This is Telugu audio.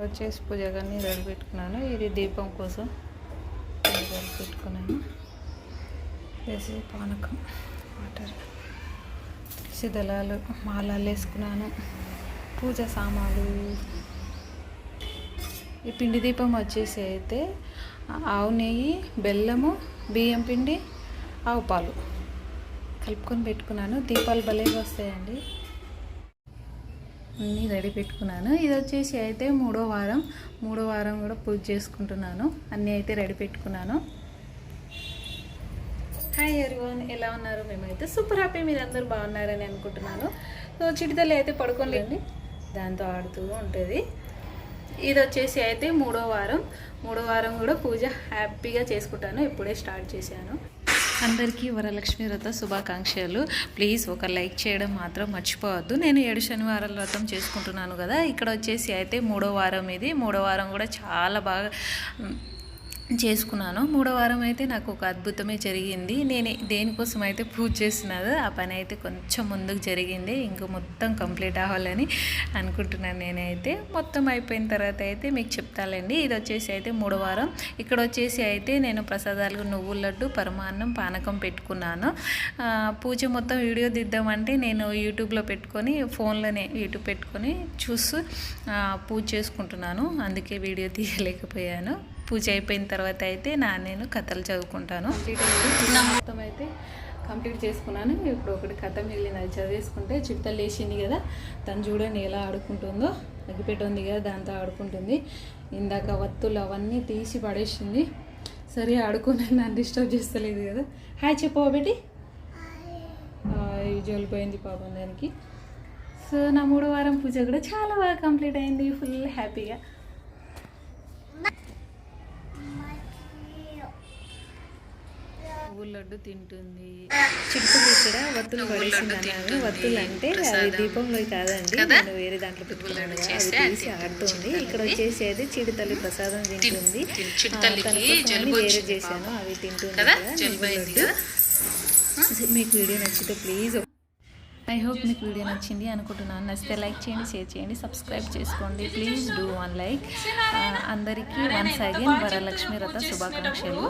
వచ్చేసి పూజగాన్ని రెడీ పెట్టుకున్నాను. ఇది దీపం కోసం రెడీ పెట్టుకున్నాను. వేసి పానకం వాటర్ దళాలు మాలలు వేసుకున్నాను. పూజ సామాన్లు. ఈ పిండి దీపం వచ్చేసి అయితే ఆవు నెయ్యి, బెల్లము, బియ్యం పిండి, ఆవు పాలు కలుపుకొని పెట్టుకున్నాను. దీపాలు భలేగా వస్తాయండి. అన్నీ రెడీ పెట్టుకున్నాను. ఇది వచ్చేసి అయితే మూడో వారం కూడా పూజ చేసుకుంటున్నాను. అన్నీ అయితే రెడీ పెట్టుకున్నాను. హాయ్ ఎవరీవన్, ఎలా ఉన్నారు? మేమైతే సూపర్ హ్యాపీ, మీరు అందరూ బాగున్నారని అనుకుంటున్నాను. సో చిటితల్లి అయితే పడుకోలేండి, దాంతో ఆడుతూ ఉంటుంది. ఇది వచ్చేసి అయితే మూడో వారం కూడా పూజ హ్యాపీగా చేసుకుంటాను. ఇప్పుడే స్టార్ట్ చేశాను. అందరికీ వరలక్ష్మి వ్రత శుభాకాంక్షలు. ప్లీజ్ ఒక లైక్ చేయడం మాత్రం మర్చిపోవద్దు. నేను 7 శనివారాల వ్రతం చేసుకుంటున్నాను కదా. ఇక్కడ వచ్చేసి అయితే మూడో వారం కూడా చాలా బాగా చేసుకున్నాను. మూడో వారం అయితే నాకు ఒక అద్భుతమే జరిగింది. నేను దేనికోసం అయితే పూజ చేస్తున్నదో ఆ పని అయితే కొంచెం ముందుకు జరిగింది. ఇంక మొత్తం కంప్లీట్ అవ్వాలని అనుకుంటున్నాను. నేనైతే మొత్తం అయిపోయిన తర్వాత అయితే మీకు చెప్తానండి. ఇది వచ్చేసి అయితే మూడో వారం. ఇక్కడ వచ్చేసి అయితే నేను ప్రసాదాలు నువ్వుల లడ్డు, పరమాన్నం, పానకం పెట్టుకున్నాను. పూజ మొత్తం వీడియో దిద్దామంటే నేను యూట్యూబ్లో పెట్టుకొని ఫోన్లోనే యూట్యూబ్ పెట్టుకొని చూస్తూ పూజ చేసుకుంటున్నాను. అందుకే వీడియో తీయలేకపోయాను. పూజ అయిపోయిన తర్వాత అయితే నేను కథలు చదువుకుంటాను. మొత్తం అయితే కంప్లీట్ చేసుకున్నాను. ఇప్పుడు ఒకటి కథ మిగిలిన అది చదివేసుకుంటే చిట్టలు లేచింది కదా, తను చూడండి ఎలా ఆడుకుంటుందో. అగ్గిపెట్టి ఉంది కదా, దాంతో ఆడుకుంటుంది. ఇందాక వత్తులు అవన్నీ తీసి పడేసింది. సరే ఆడుకుని నన్ను డిస్టర్బ్ చేస్తలేదు కదా. హాయ్ చెప్పవా బేటి. జోలిపోయింది పాపం దానికి. సో నా మూడో వారం పూజ కూడా చాలా బాగా కంప్లీట్ అయింది. ఫుల్ హ్యాపీగా. లడ్డు తింటుంది. చిక్కులు ఇక్కడ వత్తులు పడేసింది అన్నాను. వత్తులు అంటే అవి దీపంలో కాదండి, నేను వేరే దాంట్లో పెట్టుకున్నాను. అది తీసి ఆడుతుంది. ఇక్కడ వచ్చేసి అయితే చిడితల్లి ప్రసాదం తింటుంది. వేరే చేశాను, అవి తింటుంది. మీకు వీడియో నచ్చితే ప్లీజ్, ఐ హోప్ మీకు వీడియో నచ్చింది అనుకుంటున్నాను. నచ్చితే లైక్ చేయండి, షేర్ చేయండి, సబ్స్క్రైబ్ చేసుకోండి. Please do 1 like. అందరికీ వన్స్ అగైన్ వరలక్ష్మి వ్రత శుభాకాంక్షలు.